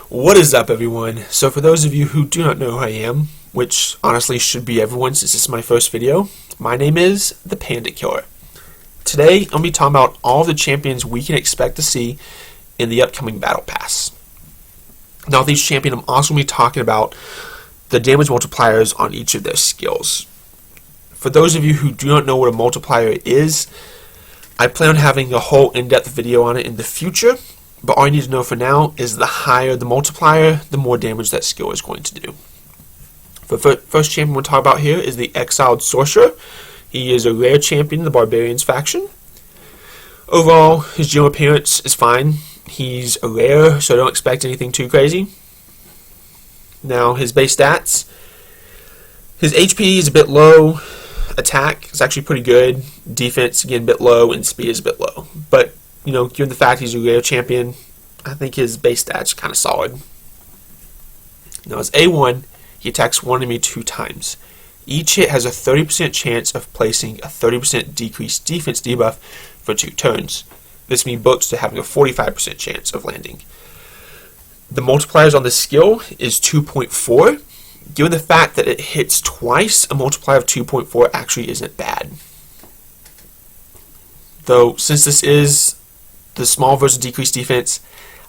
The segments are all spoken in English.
What is up, everyone? So for those of you who do not know who I am, which honestly should be everyone since this is my first video, my name is the Panda Killer. Today, I'm going to be talking about all of the champions we can expect to see in the upcoming Battle Pass. Now, with each champion, I'm also going to be talking about the damage multipliers on each of their skills. For those of you who do not know what a multiplier is, I plan on having a whole in-depth video on it in the future. But all you need to know for now is the higher the multiplier, the more damage that skill is going to do. The first champion we'll talk about here is the Exiled Sorcerer. He is a rare champion in the Barbarians faction. Overall, his general appearance is fine. He's a rare, so don't expect anything too crazy. Now, his base stats. His HP is a bit low. Attack is actually pretty good. Defense, again, a bit low. And speed is a bit low. But you know, given the fact he's a rare champion, I think his base stats are kind of solid. Now, as A1, he attacks one enemy 2 times. Each hit has a 30% chance of placing a 30% decreased defense debuff for 2 turns. This means books to having a 45% chance of landing. The multipliers on this skill is 2.4. Given the fact that it hits twice, a multiplier of 2.4 actually isn't bad. Though, since this is the small versus decreased defense,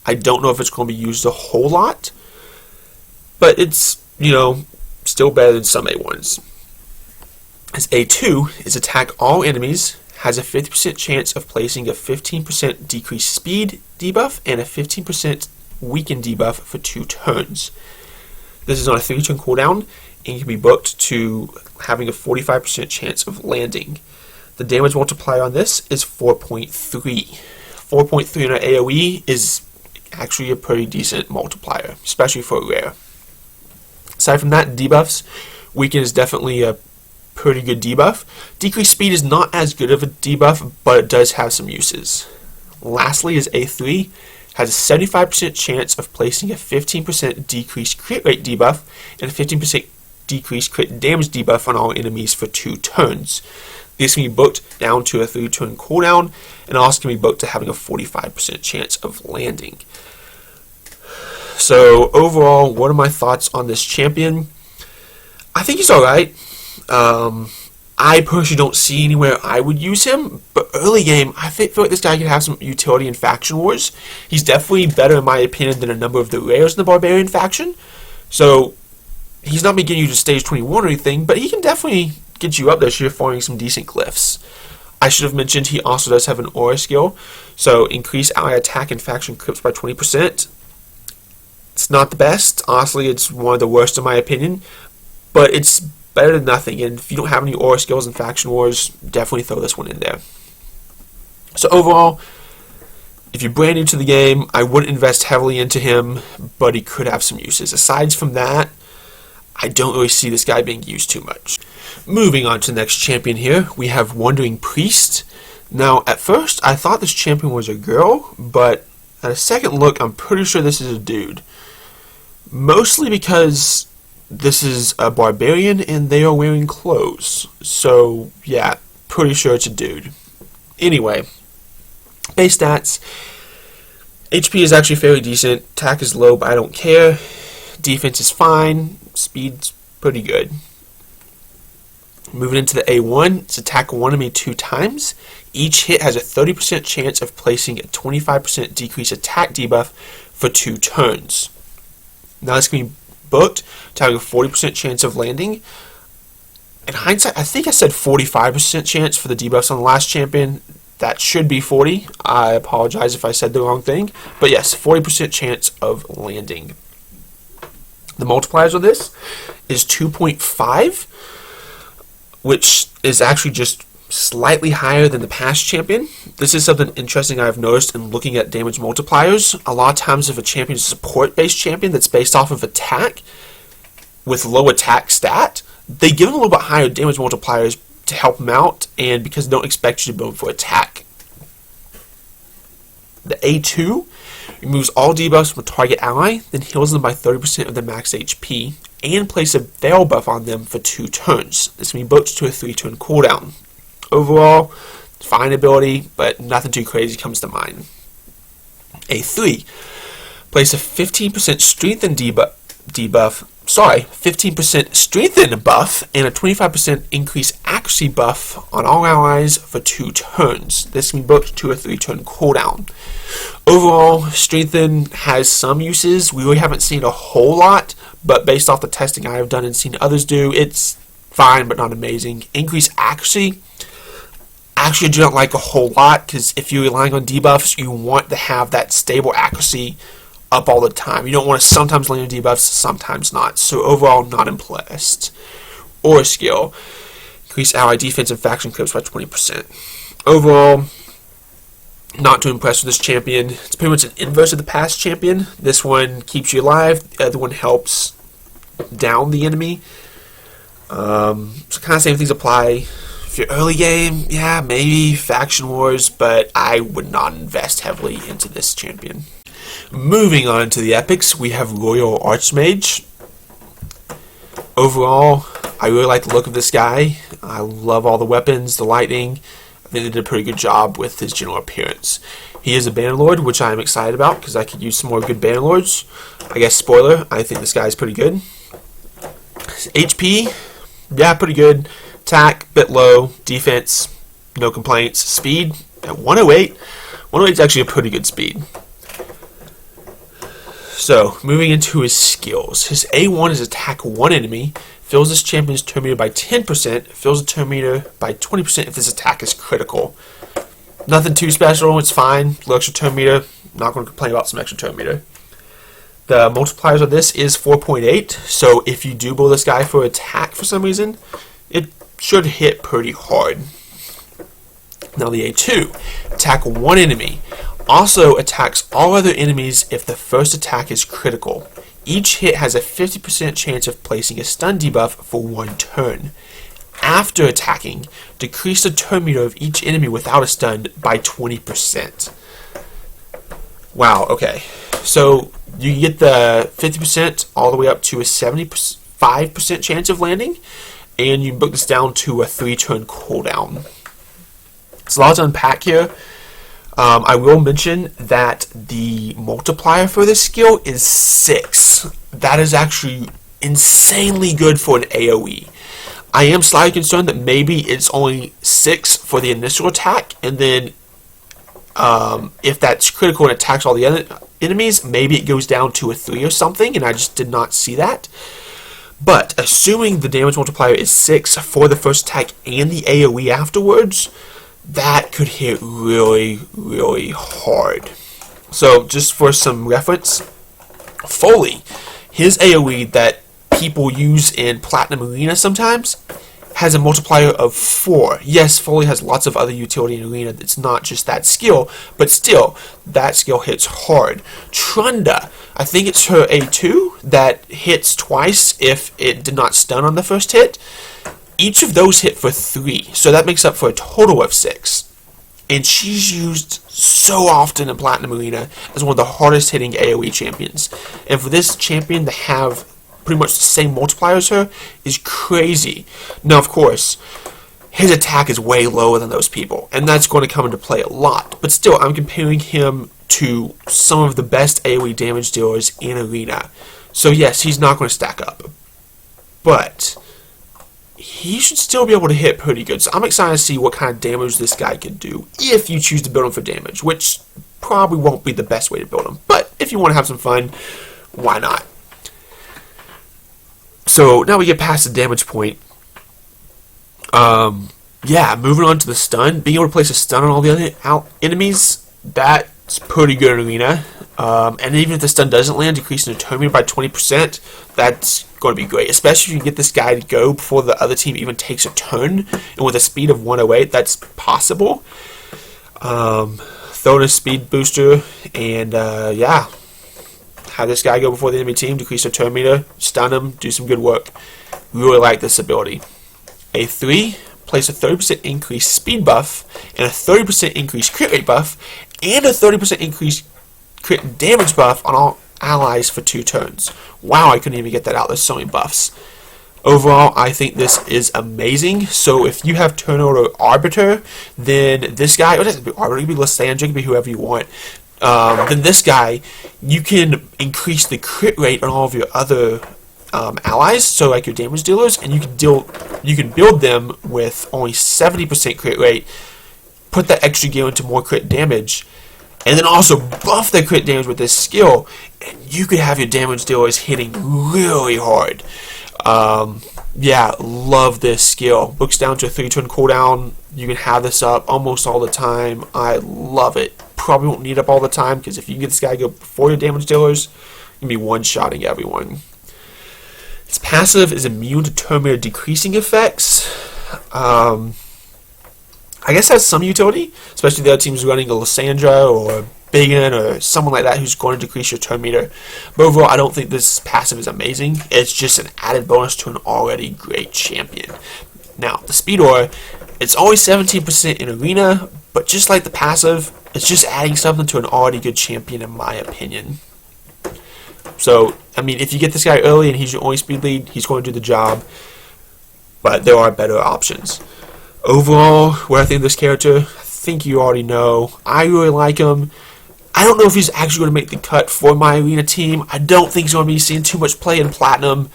I don't know if it's going to be used a whole lot, but it's, you know, still better than some A1s. As A2 is attack all enemies, has a 50% chance of placing a 15% decreased speed debuff and a 15% weaken debuff for 2 turns. This is on a 3-turn cooldown and can be booked to having a 45% chance of landing. The damage multiplier on this is 4.3. 4.3 on an AoE is actually a pretty decent multiplier, especially for a rare. Aside from that, debuffs, weaken is definitely a pretty good debuff. Decreased speed is not as good of a debuff, but it does have some uses. Lastly is A3, has a 75% chance of placing a 15% decreased crit rate debuff and a 15% decreased crit damage debuff on all enemies for 2 turns. This can be booked down to a 3-turn cooldown, and also can be booked to having a 45% chance of landing. So overall, what are my thoughts on this champion? I think he's alright. I personally don't see anywhere I would use him, but early game, I feel like this guy could have some utility in Faction Wars. He's definitely better, in my opinion, than a number of the rares in the Barbarian faction. So he's not getting you to stage 21 or anything, but he can definitely get you up there so you're farming some decent glyphs. I should have mentioned he also does have an aura skill, so increase ally attack and faction crypts by 20%. It's not the best. Honestly, it's one of the worst in my opinion, but it's better than nothing, and if you don't have any aura skills in Faction Wars, definitely throw this one in there. So overall, if you're brand new to the game, I wouldn't invest heavily into him, but he could have some uses. Aside from that, I don't really see this guy being used too much. Moving on to the next champion here, we have Wandering Priest. Now, at first, I thought this champion was a girl, but at a second look, I'm pretty sure this is a dude. Mostly because this is a barbarian and they are wearing clothes. So, yeah, pretty sure it's a dude. Anyway, base stats. HP is actually fairly decent. Attack is low, but I don't care. Defense is fine. Speed's pretty good. Moving into the A1, it's attack one enemy 2 times. Each hit has a 30% chance of placing a 25% decreased attack debuff for 2 turns. Now this can be booked to having a 40% chance of landing. In hindsight, I think I said 45% chance for the debuffs on the last champion. That should be 40. I apologize if I said the wrong thing. But yes, 40% chance of landing. The multipliers on this is 2.5, which is actually just slightly higher than the past champion. This is something interesting I've noticed in looking at damage multipliers. A lot of times if a champion is a support-based champion that's based off of attack with low attack stat, they give them a little bit higher damage multipliers to help them out, and because they don't expect you to build for attack. The A2 removes all debuffs from a target ally, then heals them by 30% of their max HP, and place a veil buff on them for 2 turns. This can be booked to a 3-turn cooldown. Overall, fine ability, but nothing too crazy comes to mind. A3. Place a 15% strengthen debuff. 15% strengthen buff and a 25% increase accuracy buff on all allies for 2 turns. This can be booked to a 3-turn cooldown. Overall, strengthen has some uses. We really haven't seen a whole lot, but based off the testing I have done and seen others do, it's fine but not amazing. Increase accuracy. Actually, I do not like a whole lot, because if you're relying on debuffs, you want to have that stable accuracy up all the time. You don't want to sometimes land on debuffs, sometimes not. So overall, not impressed. Or skill. Increase ally defense and faction clips by 20%. Overall, not too impressed with this champion. It's pretty much an inverse of the past champion. This one keeps you alive. The other one helps down the enemy. So kind of same things apply. If you're early game, yeah, maybe faction wars, but I would not invest heavily into this champion. Moving on to the epics, we have Royal Arts Mage. Overall, I really like the look of this guy. I love all the weapons, the lightning. I think they did a pretty good job with his general appearance. He is a Bannerlord, which I am excited about because I could use some more good Bannerlords. I guess spoiler, I think this guy is pretty good. HP, yeah, pretty good. Attack, bit low. Defense, no complaints. Speed, at 108. 108 is actually a pretty good speed. So, moving into his skills. His A1 is attack 1 enemy, fills this champion's turn meter by 10%, fills the turn meter by 20% if this attack is critical. Nothing too special, it's fine. Little extra turn meter, not going to complain about some extra turn meter. The multipliers of this is 4.8, so if you do blow this guy for attack for some reason, it should hit pretty hard. Now the A2, attack 1 enemy. Also attacks all other enemies if the first attack is critical. Each hit has a 50% chance of placing a stun debuff for 1 turn. After attacking, decrease the turn meter of each enemy without a stun by 20%. Wow, okay. So you get the 50% all the way up to a 75% chance of landing, and you book this down to a 3-turn cooldown. It's a lot to unpack here. I will mention that the multiplier for this skill is 6. That is actually insanely good for an AoE. I am slightly concerned that maybe it's only 6 for the initial attack, and then if that's critical and attacks all the other enemies, maybe it goes down to a 3 or something, and I just did not see that. But assuming the damage multiplier is 6 for the first attack and the AoE afterwards, that could hit really, really hard. So just for some reference, Foley, his AoE that people use in Platinum Arena sometimes, has a multiplier of 4. Yes, Foley has lots of other utility in Arena. It's not just that skill, but still, that skill hits hard. Trunda, I think it's her A2 that hits twice if it did not stun on the first hit. Each of those hit for 3, so that makes up for a total of 6. And she's used so often in Platinum Arena as one of the hardest hitting AoE champions. And for this champion to have pretty much the same multiplier as her is crazy. Now, of course, his attack is way lower than those people, and that's going to come into play a lot. But still, I'm comparing him to some of the best AoE damage dealers in Arena. So yes, he's not going to stack up. But he should still be able to hit pretty good. So I'm excited to see what kind of damage this guy can do if you choose to build him for damage, which probably won't be the best way to build him. But if you want to have some fun, why not? So now we get past the damage point. Yeah, moving on to the stun. Being able to place a stun on all the other enemies, that's pretty good in Arena. And even if the stun doesn't land, decreasing the turn meter by 20%, that's going to be great. Especially if you can get this guy to go before the other team even takes a turn. And with a speed of 108, that's possible. Throw in a speed booster, and yeah. Have this guy go before the enemy team, decrease their turn meter, stun him, do some good work. Really like this ability. A3, place a 30% increased speed buff, and a 30% increased crit rate buff, and a 30% increased crit damage buff on all allies for 2 turns. Wow, I couldn't even get that out. There's so many buffs. Overall, I think this is amazing. So if you have turn order Arbiter, then this guy, it doesn't be Arbiter, it could be Lysandra, it could be whoever you want. then this guy, you can increase the crit rate on all of your other allies, so like your damage dealers, and you can build them with only 70% crit rate, put that extra gear into more crit damage, and then also buff their crit damage with this skill, and you could have your damage dealers hitting really hard. Yeah, love this skill. Books down to a 3-turn cooldown. You can have this up almost all the time. I love it. Probably won't need it up all the time, because if you can get this guy to go before your damage dealers, you can be one-shotting everyone. Its passive is immune to turn meter decreasing effects. I guess that's some utility, especially if the other team's running a Lysandra or Biggin or someone like that who's going to decrease your turn meter. But overall, I don't think this passive is amazing. It's just an added bonus to an already great champion. Now, the Speed Aura, it's only 17% in Arena, but just like the passive, it's just adding something to an already good champion in my opinion. So, I mean, if you get this guy early and he's your only speed lead, he's going to do the job, but there are better options. Overall, where I think of this character, I think you already know. I really like him. I don't know if he's actually going to make the cut for my Arena team. I don't think he's going to be seeing too much play in Platinum,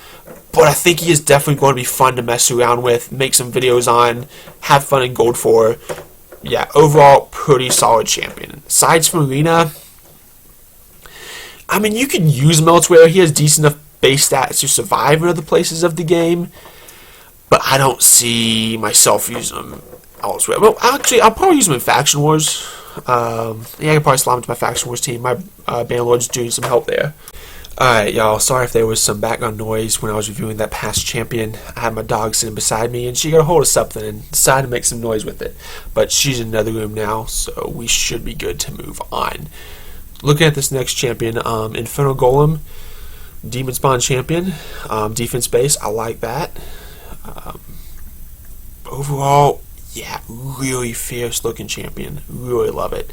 but I think he is definitely going to be fun to mess around with, make some videos on, have fun in Gold for. Yeah, overall, pretty solid champion. Aside from Arena, I mean, you can use him elsewhere. He has decent enough base stats to survive in other places of the game, but I don't see myself using him elsewhere. Well, actually, I'll probably use him in Faction Wars. Yeah, I can probably slot him to my Faction Wars team. My Bannerlord's doing some help there. Alright, y'all. Sorry if there was some background noise when I was reviewing that past champion. I had my dog sitting beside me, and she got a hold of something and decided to make some noise with it. But she's in another room now, so we should be good to move on. Looking at this next champion, Inferno Golem, Demon Spawn champion, defense base. I like that. Overall, yeah, really fierce looking champion. Really love it.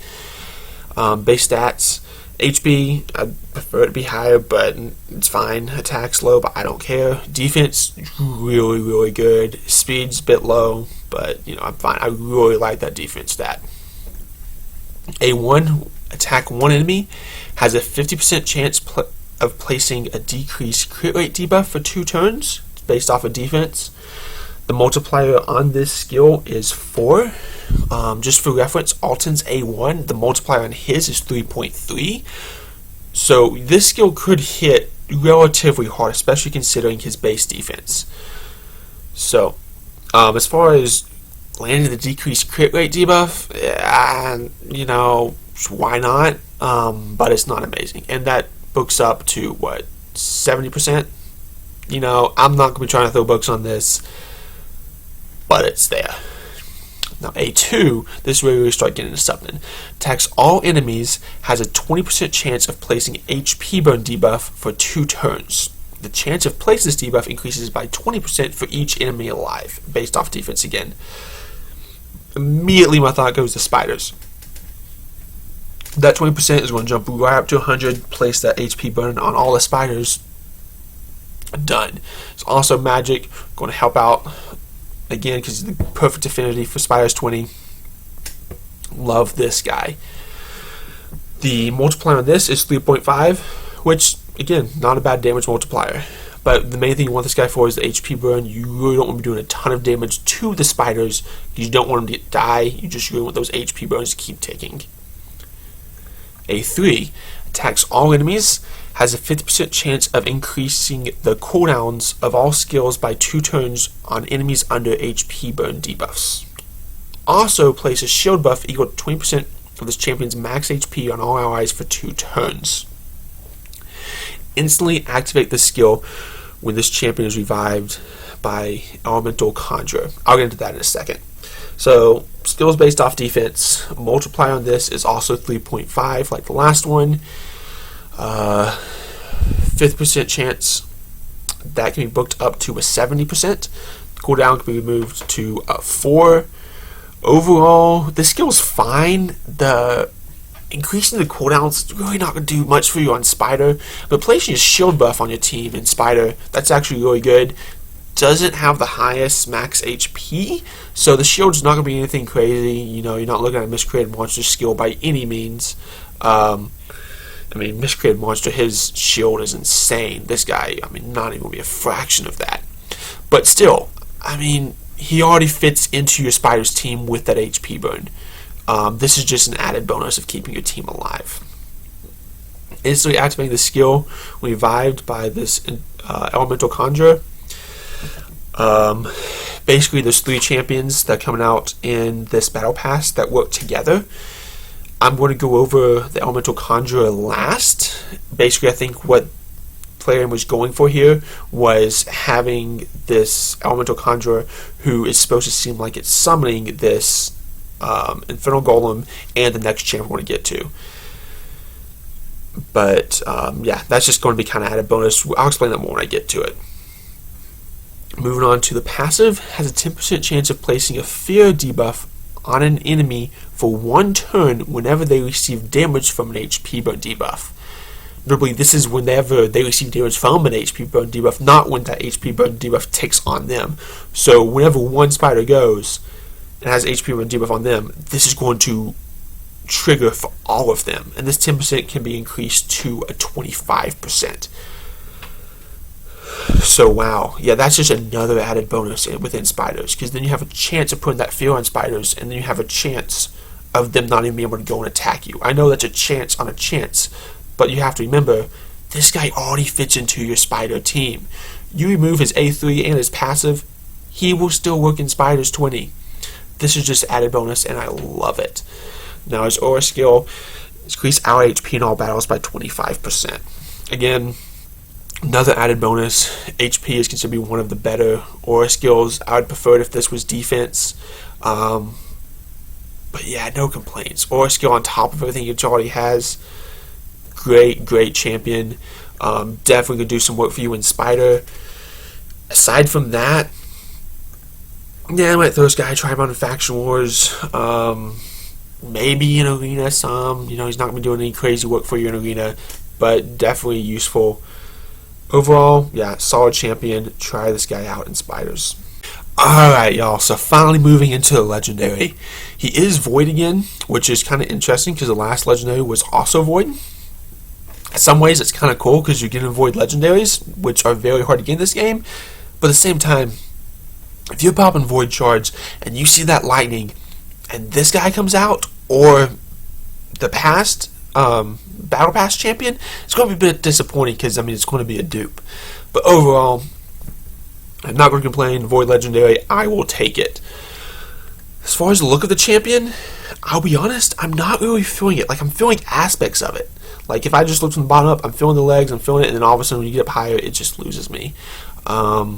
Base stats, HP, I prefer it to be higher, but it's fine. Attack's low, but I don't care. Defense, really, really good. Speed's a bit low, but you know, I'm fine. I really like that defense stat. A1, attack one enemy, has a 50% chance of placing a decreased crit rate debuff for 2 turns. It's based off of defense. The multiplier on this skill is 4. Just for reference, Alton's A1, the multiplier on his is 3.3. So this skill could hit relatively hard, especially considering his base defense. So, as far as landing the decreased crit rate debuff, you know, why not? But it's not amazing. And that books up to, what, 70%? You know, I'm not going to be trying to throw books on this, but it's there. Now A2, this is where we really start getting into something. Attacks all enemies, has a 20% chance of placing HP burn debuff for 2 turns. The chance of placing this debuff increases by 20% for each enemy alive, based off defense again. Immediately my thought goes to spiders. That 20% is going to jump right up to 100, place that HP burn on all the spiders. Done. It's also magic, going to help out again because it's the perfect affinity for spiders 20. Love this guy. The multiplier on this is 3.5, which again, not a bad damage multiplier. But the main thing you want this guy for is the HP burn. You really don't want to be doing a ton of damage to the spiders. You don't want them to die. You just really want those HP burns to keep ticking. A3 attacks all enemies, has a 50% chance of increasing the cooldowns of all skills by 2 turns on enemies under HP burn debuffs. Also places shield buff equal to 20% of this champion's max HP on all allies for 2 turns. Instantly activate this skill when this champion is revived by Elemental Conjurer. I'll get into that in a second. So, skills based off defense. Multiplier on this is also 3.5, like the last one. 50% chance that can be booked up to a 70%. Cooldown can be moved to 4. Overall, the skill's fine. The increasing the cooldowns is really not going to do much for you on Spider, but placing a shield buff on your team in Spider, that's actually really good. doesn't have the highest max HP, so the shield's not going to be anything crazy. You know, you're not looking at a miscreated monster skill by any means. I mean, miscreated monster, his shield is insane. This guy, I mean, not even going to be a fraction of that. But still, I mean, he already fits into your spider's team with that HP burn. This is just an added bonus of keeping your team alive. Instantly activating the skill revived by this elemental conjurer. Basically, there's 3 champions that are coming out in this battle pass that work together. I'm going to go over the elemental conjurer last. Basically, I think what player was going for here was having this elemental conjurer who is supposed to seem like it's summoning this Inferno Golem and the next champ we're going to get to. But yeah, that's just going to be kind of added bonus. I'll explain that more when I get to it. Moving on to the passive, has a 10% chance of placing a fear debuff on an enemy for 1 turn whenever they receive damage from an HP burn debuff. Notably, this is whenever they receive damage from an HP burn debuff, not when that HP burn debuff takes on them. So whenever one spider goes and has HP burn debuff on them, this is going to trigger for all of them, and this 10% can be increased to a 25%. So wow, yeah, that's just another added bonus within spiders, because then you have a chance of putting that fear on spiders, and then you have a chance of them not even being able to go and attack you. I know that's a chance on a chance, but you have to remember, this guy already fits into your spider team. You remove his A3 and his passive, he will still work in spiders 20. This is just added bonus, and I love it. Now his aura skill, increase our HP in all battles by 25%. Again, another added bonus. HP is considered to be one of the better aura skills. I would prefer it if this was defense. But yeah, no complaints. Aura skill on top of everything it already has. Great champion. Definitely gonna do some work for you in Spider. Aside from that, yeah, I might throw this guy, try him out in Faction Wars. Maybe in Arena some. You know, he's not gonna be doing any crazy work for you in Arena, but definitely useful. Overall, yeah, solid champion. Try this guy out in Spiders. Alright, y'all, so finally moving into the Legendary. He is Void again, which is kind of interesting because the last Legendary was also Void. In some ways, it's kind of cool because you're getting Void Legendaries, which are very hard to get in this game. But at the same time, if you're popping Void Charge and you see that lightning and this guy comes out, or the past Battle Pass champion, it's going to be a bit disappointing because, I mean, it's going to be a dupe. But overall, I'm not going to complain. Void Legendary, I will take it. As far as the look of the champion, I'll be honest, I'm not really feeling it. Like, I'm feeling aspects of it. Like, if I just look from the bottom up, I'm feeling the legs, I'm feeling it, and then all of a sudden when you get up higher, it just loses me. Like,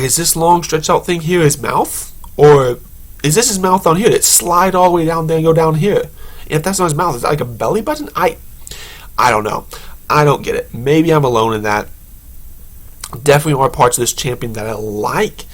is this long stretched out thing here his mouth? Or is this his mouth down here that slide all the way down there and go down here? And if that's not his mouth, is that like a belly button? I don't know. I don't get it. Maybe I'm alone in that. Definitely are parts of this champion that I like.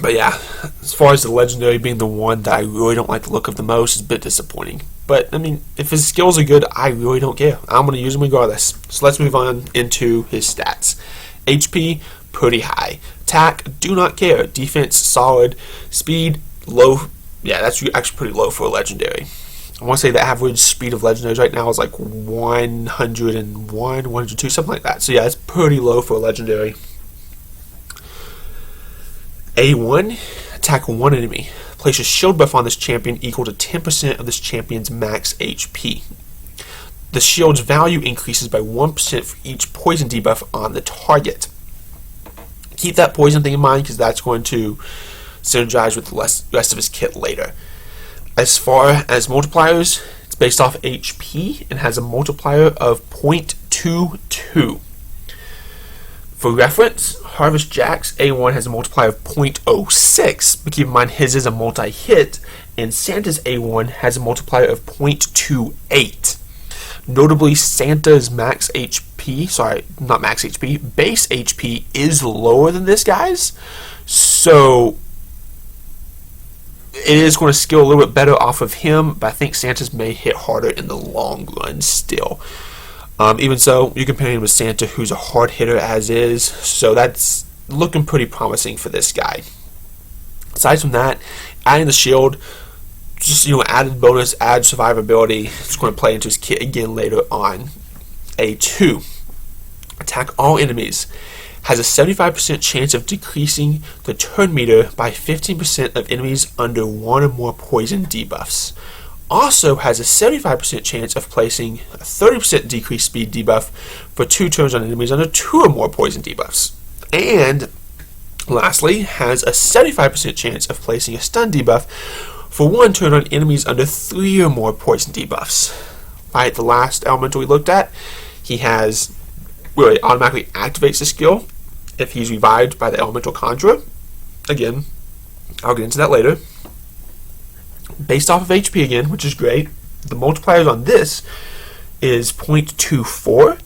But yeah, as far as the Legendary being the one that I really don't like the look of the most, is a bit disappointing. But, I mean, if his skills are good, I really don't care. I'm going to use him regardless. So let's move on into his stats. HP, pretty high. Attack, do not care. Defense, solid. Speed, low. Yeah, that's actually pretty low for a Legendary. I want to say the average speed of Legendaries right now is like 101, 102, something like that. So yeah, it's pretty low for a Legendary. A1, attack one enemy. Place a shield buff on this champion equal to 10% of this champion's max HP. The shield's value increases by 1% for each poison debuff on the target. Keep that poison thing in mind because that's going to synergize with the rest of his kit later. As far as multipliers, it's based off HP and has a multiplier of 0.22. For reference, Harvest Jack's A1 has a multiplier of 0.06, but keep in mind his is a multi-hit, and Santa's A1 has a multiplier of 0.28. Notably, Santa's max HP, base HP is lower than this guy's, so it is going to skill a little bit better off of him, but I think Santa's may hit harder in the long run still. Even so, you're comparing him with Santa, who's a hard hitter as is, so that's looking pretty promising for this guy. Aside from that, adding the shield, just added bonus, add survivability. It's going to play into his kit again later on. A2, attack all enemies. Has a 75% chance of decreasing the turn meter by 15% of enemies under 1 or more poison debuffs. Also has a 75% chance of placing a 30% decreased speed debuff for 2 turns on enemies under 2 or more poison debuffs. And lastly, has a 75% chance of placing a stun debuff for 1 turn on enemies under 3 or more poison debuffs. Right, the last elemental we looked at, he has where it automatically activates the skill if he's revived by the elemental Conjurer. Again, I'll get into that later. Based off of HP again, which is great. The multipliers on this is 0.24.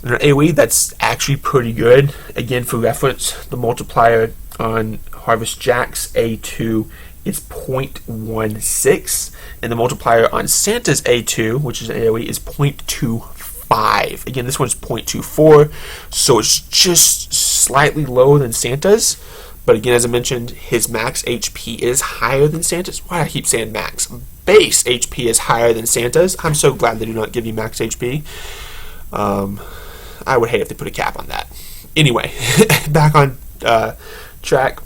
And an AoE, that's actually pretty good. Again, for reference, the multiplier on Harvest Jack's A2 is 0.16. And the multiplier on Santa's A2, which is an AoE, is 0.25. Again, this one's 0.24, so it's just slightly lower than Santa's. But again, as I mentioned, his max HP is higher than Santa's. Why do I keep saying max? Base HP is higher than Santa's. I'm so glad they do not give you max HP. I would hate if they put a cap on that. Anyway, back on track.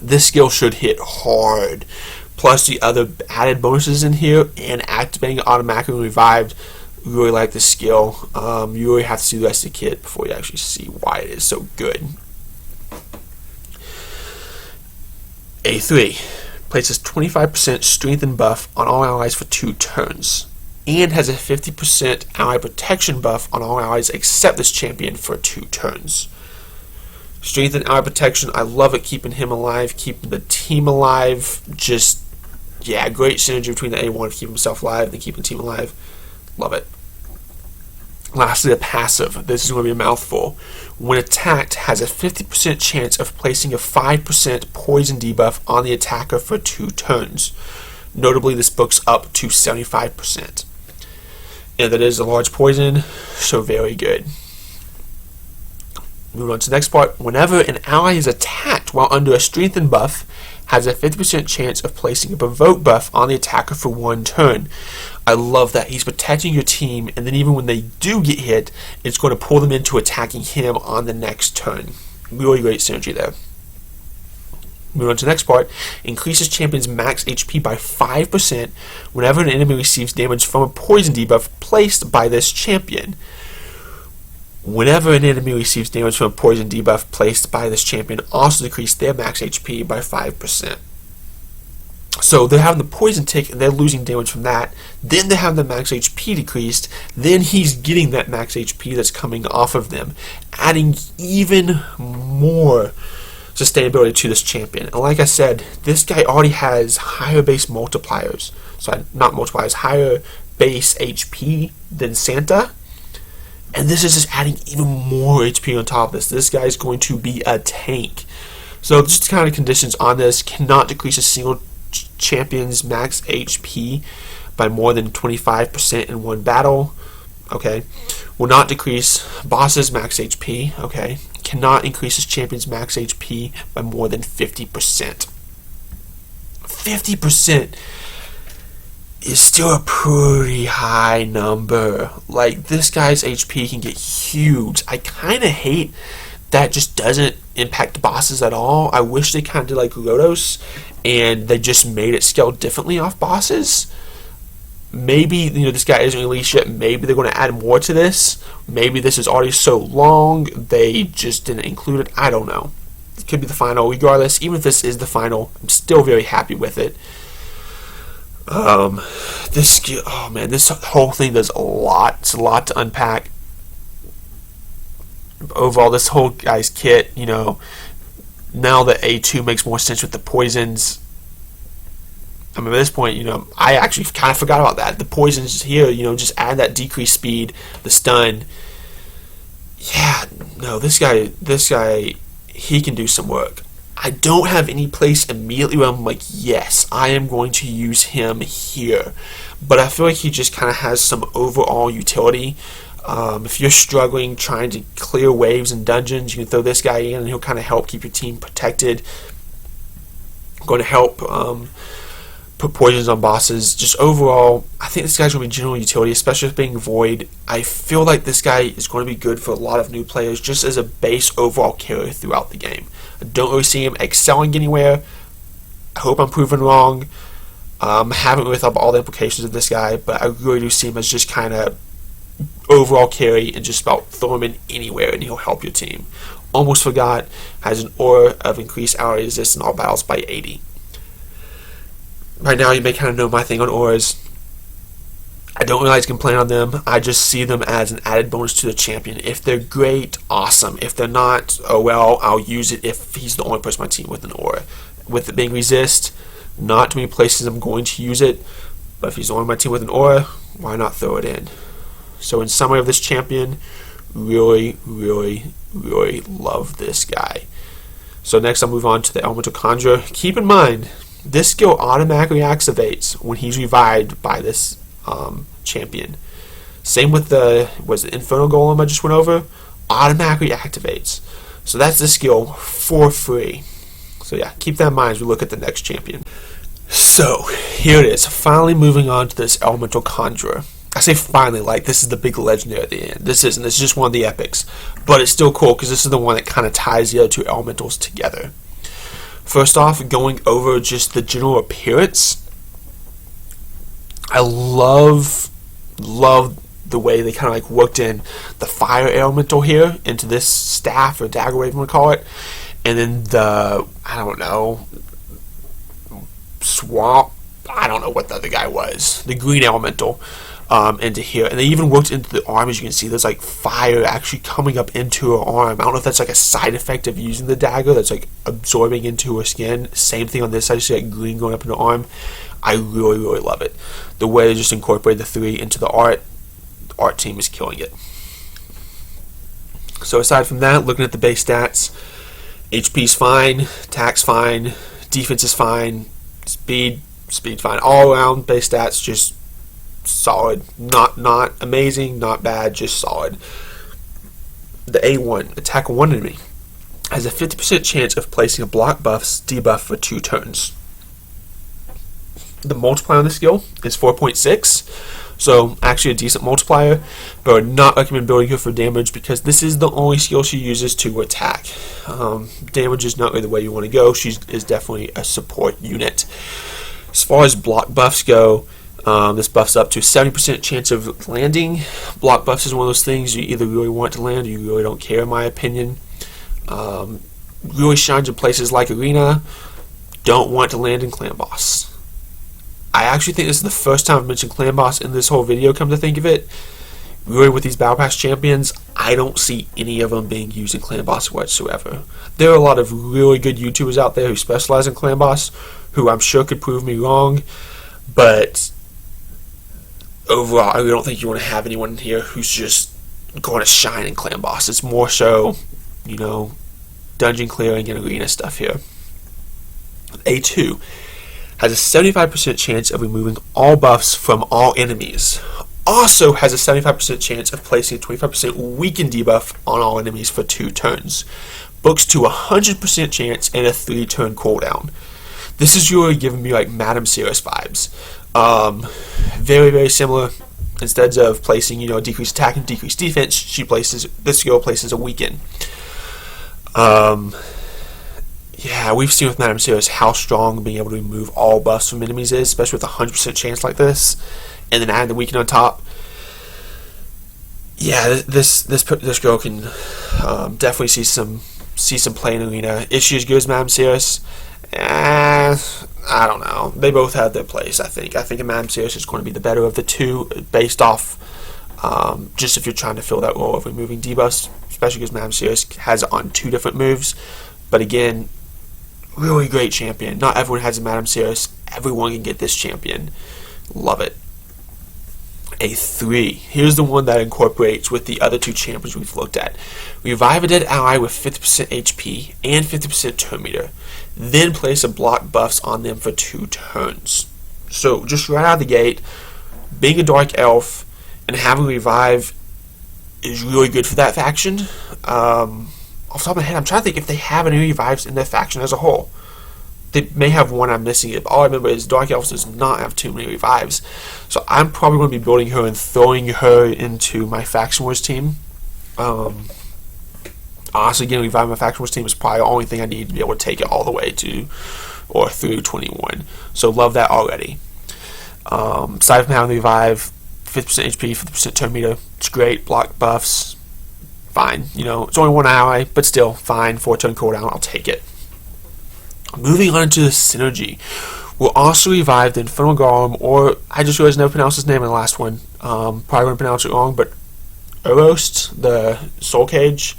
This skill should hit hard. Plus the other added bonuses in here and activating automatically revived. Really like this skill. You really have to see the rest of the kit before you actually see why it is so good. A3 places 25% strengthen buff on all allies for 2 turns, and has a 50% ally protection buff on all allies except this champion for 2 turns. Strength and ally protection, I love it, keeping him alive, keeping the team alive. Just, yeah, great synergy between the A1 to keep himself alive and keeping the team alive. Love it. Lastly, the passive. This is going to be a mouthful. When attacked, has a 50% chance of placing a 5% poison debuff on the attacker for 2 turns. Notably, this book's up to 75%. And that is a large poison, so very good. Moving on to the next part. Whenever an ally is attacked while under a strengthen buff, has a 50% chance of placing a provoke buff on the attacker for 1 turn. I love that. He's protecting your team, and then even when they do get hit, it's going to pull them into attacking him on the next turn. Really great synergy there. Moving on to the next part. Increases champion's max HP by 5% whenever an enemy receives damage from a poison debuff placed by this champion. Whenever an enemy receives damage from a poison debuff placed by this champion, also decrease their max HP by 5%. So they're having the poison tick and they're losing damage from that. Then they have the max HP decreased. Then he's getting that max HP that's coming off of them, adding even more sustainability to this champion. And like I said, this guy already has higher base multipliers. So not multipliers, higher base HP than Santa. And this is just adding even more HP on top of this. This guy is going to be a tank. So just kind of conditions on this: cannot decrease a single champion's max HP by more than 25% in one battle. Okay. Will not decrease boss's max HP. Okay. Cannot increase his champion's max HP by more than 50%. 50% is still a pretty high number. Like, this guy's HP can get huge. I kind of hate that just doesn't impact bosses at all. I wish they kind of did like Lodos and they just made it scale differently off bosses. Maybe, this guy isn't released yet. Maybe they're going to add more to this. Maybe this is already so long they just didn't include it. I don't know. It could be the final. Regardless, even if this is the final, I'm still very happy with it. This skill, oh man, this whole thing does a lot. It's a lot to unpack. Overall, this whole guy's kit, now that A2 makes more sense with the poisons. I mean, at this point, I actually kind of forgot about that. The poisons here, just add that decreased speed, the stun. Yeah, no, this guy, he can do some work. I don't have any place immediately where I'm like, yes, I am going to use him here. But I feel like he just kind of has some overall utility. If you're struggling trying to clear waves and dungeons, you can throw this guy in and he'll kind of help keep your team protected. Going to help put poisons on bosses. Just overall, I think this guy's going to be general utility, especially with being Void. I feel like this guy is going to be good for a lot of new players just as a base overall carry throughout the game. I don't really see him excelling anywhere. I hope I'm proven wrong. Haven't really thought about all the implications of this guy, but I really do see him as just kind of overall carry and just about throw him in anywhere and he'll help your team. Almost Forgot has an aura of increased ally resistance in all battles by 80. Right now you may kind of know my thing on auras. I don't really like to complain on them. I just see them as an added bonus to the champion. If they're great, awesome. If they're not, oh well, I'll use it if he's the only person on my team with an aura. With it being resist, not too many places I'm going to use it, but if he's the only on my team with an aura, why not throw it in? So in summary of this champion, really, really, really love this guy. So next I'll move on to the Elemental Conjurer. Keep in mind, this skill automatically activates when he's revived by this champion. Same with the Inferno Golem I just went over, automatically activates. So that's the skill for free. So yeah, keep that in mind as we look at the next champion. So here it is, finally moving on to this Elemental Conjurer. I say finally, like this is the big legendary at the end. This is just one of the epics, but it's still cool because this is the one that kind of ties the other two elementals together. First off, going over just the general appearance, I love the way they kind of like worked in the fire elemental here into this staff or dagger, whatever you want to call it, and then the, I don't know, swamp, I don't know what the other guy was, the green elemental, into here. And they even worked into the arm. As you can see, there's like fire actually coming up into her arm. I don't know if that's like a side effect of using the dagger that's like absorbing into her skin. Same thing on this side, you see like green going up in the arm. I really, really love it. The way they just incorporated the three into the art team is killing it. So aside from that, looking at the base stats, HP's fine, attack's fine, defense is fine, speed fine. All around base stats just solid. Not amazing, not bad, just solid. The A1, attack one enemy, has a 50% chance of placing a block buff's debuff for 2 turns. The multiplier on this skill is 4.6, so actually a decent multiplier, but I would not recommend building her for damage because this is the only skill she uses to attack. Damage is not really the way you want to go. She is definitely a support unit. As far as block buffs go, this buffs up to 70% chance of landing. Block buffs is one of those things you either really want to land or you really don't care, in my opinion. Really shines in places like Arena. Don't want to land in Clan Boss. I actually think this is the first time I've mentioned Clan Boss in this whole video, come to think of it. Really, with these Battle Pass champions, I don't see any of them being used in Clan Boss whatsoever. There are a lot of really good YouTubers out there who specialize in Clan Boss, who I'm sure could prove me wrong, but overall, I really don't think you want to have anyone here who's just going to shine in Clan Boss. It's more so, you know, dungeon clearing and arena stuff here. A2 has a 75% chance of removing all buffs from all enemies. Also has a 75% chance of placing a 25% weakened debuff on all enemies for 2 turns. Books to 100% chance and a 3-turn cooldown. This is really giving me like Madame Cirrus vibes. Very, very similar. Instead of placing, you know, decreased attack and decreased defense, this skill places a weaken. Yeah, we've seen with Madame Cirrus how strong being able to remove all buffs from enemies is, especially with a 100% chance like this, and then add the weaken on top. Yeah, this girl can definitely see some play in Arena. Is she as good as Madame Cirrus? I don't know. They both have their place, I think. I think Madame Cirrus is going to be the better of the two, based off just if you're trying to fill that role of removing debuffs, especially because Madame Cirrus has it on 2 different moves. But again, really great champion. Not everyone has a Madame Cirrus. Everyone can get this champion. Love it. a 3. Here's the one that incorporates with the other two champions we've looked at. Revive a dead ally with 50% HP and 50% turn meter. Then place a block buffs on them for 2 turns. So just right out of the gate, being a dark elf and having revive is really good for that faction. Off the top of my head, I'm trying to think if they have any revives in their faction as a whole. They may have one I'm missing it, but all I remember is Dark Elves does not have too many revives. So I'm probably going to be building her and throwing her into my Faction Wars team. Honestly, getting reviving my Faction Wars team is probably the only thing I need to be able to take it all the way to or through 21. So love that already. Aside from having revive, 50% HP, 50% turn meter, it's great. Block buffs, fine. You know, it's only one ally, but still fine. 4 turn cooldown, I'll take it. Moving on to the synergy, we'll also revive the Inferno Golem, or I just realized I never pronounced his name in the last one. Probably going to pronounce it wrong, but Urost, the Soul Cage,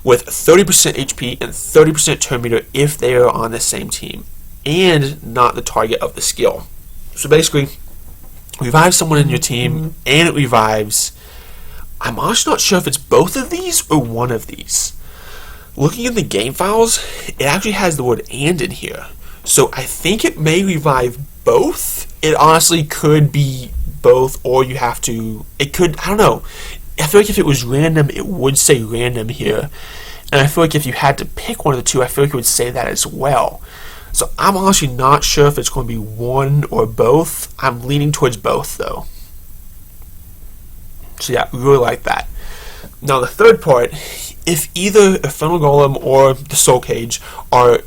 with 30% HP and 30% turn meter if they are on the same team and not the target of the skill. So basically, revive someone in your team and it revives. I'm honestly not sure if it's both of these or one of these. Looking in the game files, it actually has the word "and" in here. So I think it may revive both. It honestly could be both, or you have to... It could... I don't know. I feel like if it was random, it would say random here. And I feel like if you had to pick one of the two, I feel like it would say that as well. So I'm honestly not sure if it's going to be one or both. I'm leaning towards both, though. So yeah, really like that. Now the third part... If either Inferno Golem or the Soul Cage are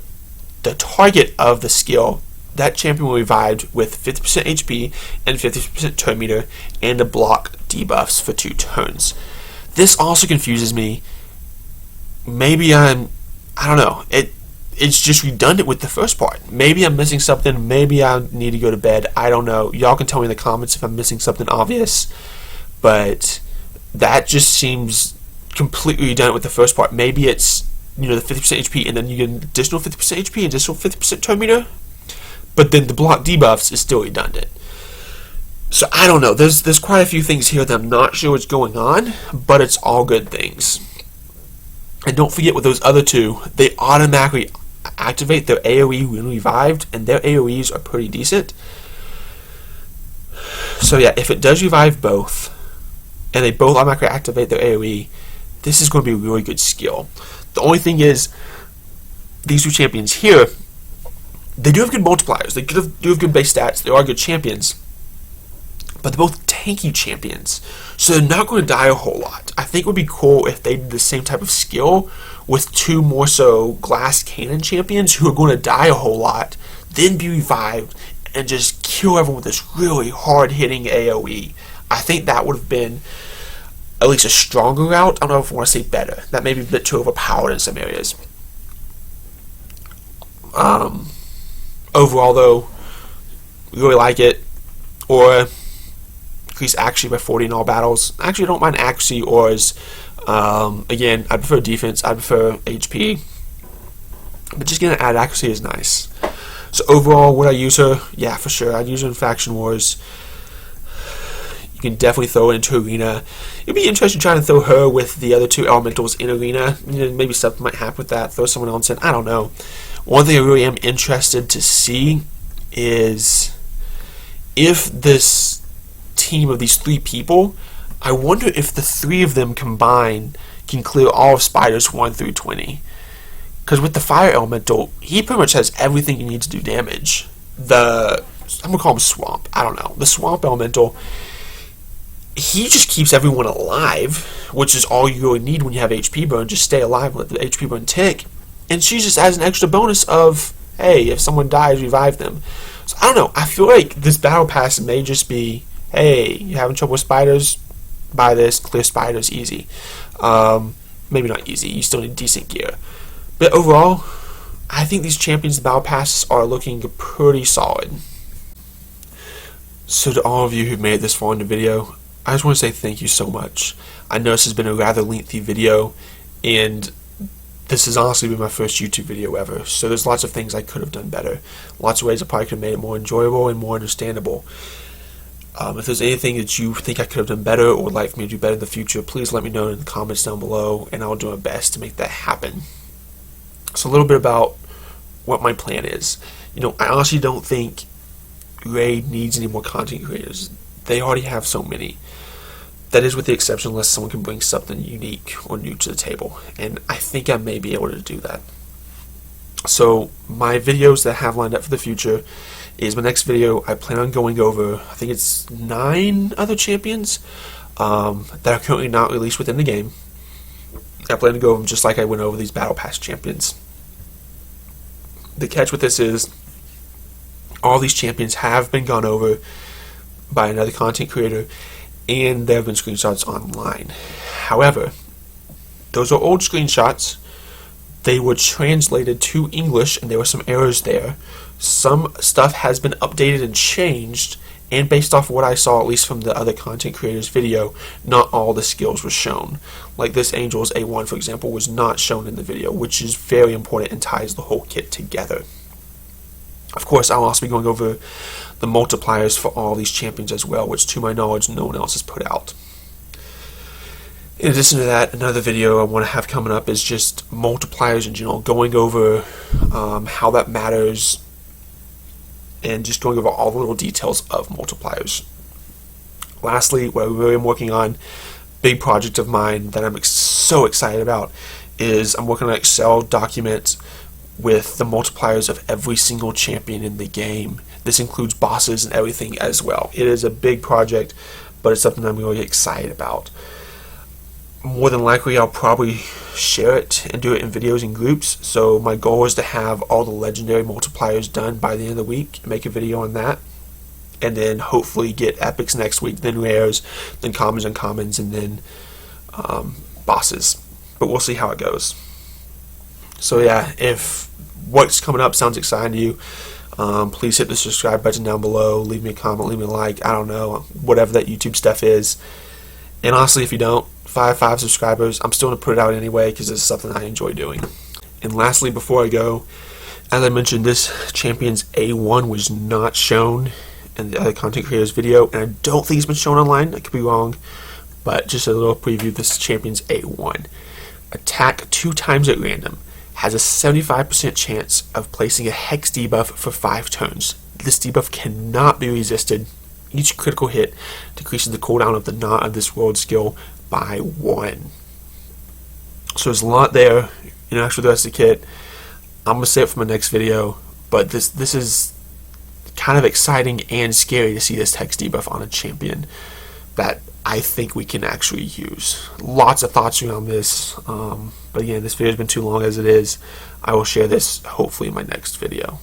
the target of the skill, that champion will revive with 50% HP and 50% turn meter and a block debuffs for 2 turns. This also confuses me. Maybe I don't know. It's just redundant with the first part. Maybe I'm missing something. Maybe I need to go to bed. I don't know. Y'all can tell me in the comments if I'm missing something obvious. But that just seems completely redundant with the first part. Maybe it's, you know, the 50% HP and then you get an additional 50% HP and additional 50% turn meter, but then the block debuffs is still redundant. So I don't know. There's quite a few things here that I'm not sure what's going on, but it's all good things. And don't forget with those other two, they automatically activate their AoE when revived, and their AoEs are pretty decent. So yeah, if it does revive both, and they both automatically activate their AoE, this is going to be a really good skill. The only thing is, these two champions here, they do have good multipliers. They do have good base stats. They are good champions. But they're both tanky champions. So they're not going to die a whole lot. I think it would be cool if they did the same type of skill with 2 more so glass cannon champions who are going to die a whole lot, then be revived, and just kill everyone with this really hard-hitting AoE. I think that would have been at least a stronger route. I don't know if I want to say better. That may be a bit too overpowered in some areas. Overall, though, really like it. Or increase accuracy by 40 in all battles. Actually, I don't mind accuracy ors. Again, I prefer defense. I prefer HP. But just getting added accuracy is nice. So overall, would I use her? Yeah, for sure. I'd use her in Faction Wars. You can definitely throw it into Arena. It'd be interesting trying to throw her with the other 2 elementals in Arena. You know, maybe something might happen with that. Throw someone else in. I don't know. One thing I really am interested to see is if this team of these 3 people, I wonder if the 3 of them combined can clear all of Spiders 1 through 20. Because with the Fire Elemental, he pretty much has everything you need to do damage. I'm going to call him Swamp. I don't know. The Swamp Elemental, he just keeps everyone alive, which is all you really need when you have HP burn. Just stay alive and let the HP burn tick. And she just adds an extra bonus of, hey, if someone dies, revive them. So I don't know. I feel like this battle pass may just be, hey, you having trouble with spiders? Buy this, clear spiders, easy. Maybe not easy. You still need decent gear. But overall, I think these champions battle passes are looking pretty solid. So to all of you who made it this far in the video, I just want to say thank you so much. I know this has been a rather lengthy video, and this has honestly been my first YouTube video ever, so there's lots of things I could have done better. Lots of ways I probably could have made it more enjoyable and more understandable. If there's anything that you think I could have done better or would like for me to do better in the future, please let me know in the comments down below, and I'll do my best to make that happen. So a little bit about what my plan is. I honestly don't think Raid needs any more content creators. They already have so many. That is with the exception unless someone can bring something unique or new to the table, and I think I may be able to do that. So my videos that I have lined up for the future is my next video. I plan on going over, I think it's 9 other champions that are currently not released within the game. I plan to go over them just like I went over these Battle Pass champions. The catch with this is all these champions have been gone over by another content creator, and there have been screenshots online. However, those are old screenshots. They were translated to English, and there were some errors there. Some stuff has been updated and changed, and based off of what I saw, at least from the other content creators' video, not all the skills were shown. Like this Angel's A1, for example, was not shown in the video, which is very important and ties the whole kit together. Of course, I'll also be going over the multipliers for all these champions as well, which to my knowledge, no one else has put out. In addition to that, another video I want to have coming up is just multipliers in general, going over how that matters, and just going over all the little details of multipliers. Lastly, what I really am working on, big project of mine that I'm so excited about, is I'm working on an Excel document with the multipliers of every single champion in the game. This includes bosses and everything as well. It is a big project, but it's something I'm really excited about. More than likely, I'll probably share it and do it in videos in groups. So my goal is to have all the legendary multipliers done by the end of the week, make a video on that, and then hopefully get epics next week, then rares, then commons and uncommons, and then bosses. But we'll see how it goes. So yeah, if what's coming up sounds exciting to you, please hit the subscribe button down below, leave me a comment, leave me a like, I don't know, whatever that YouTube stuff is. And honestly, if you don't, 5 subscribers, I'm still going to put it out anyway because it's something I enjoy doing. And lastly, before I go, as I mentioned, this Champion's A1 was not shown in the other content creators video, and I don't think it's been shown online, I could be wrong, but just a little preview of this Champion's A1. Attack 2 times at random, has a 75% chance of placing a Hex debuff for 5 turns. This debuff cannot be resisted. Each critical hit decreases the cooldown of the Not of This World skill by 1. So there's a lot there. Actually, the rest of the kit, I'm going to save it for my next video, but this is kind of exciting and scary to see this Hex debuff on a champion that I think we can actually use. Lots of thoughts around this, but again, this video has been too long as it is. I will share this hopefully in my next video.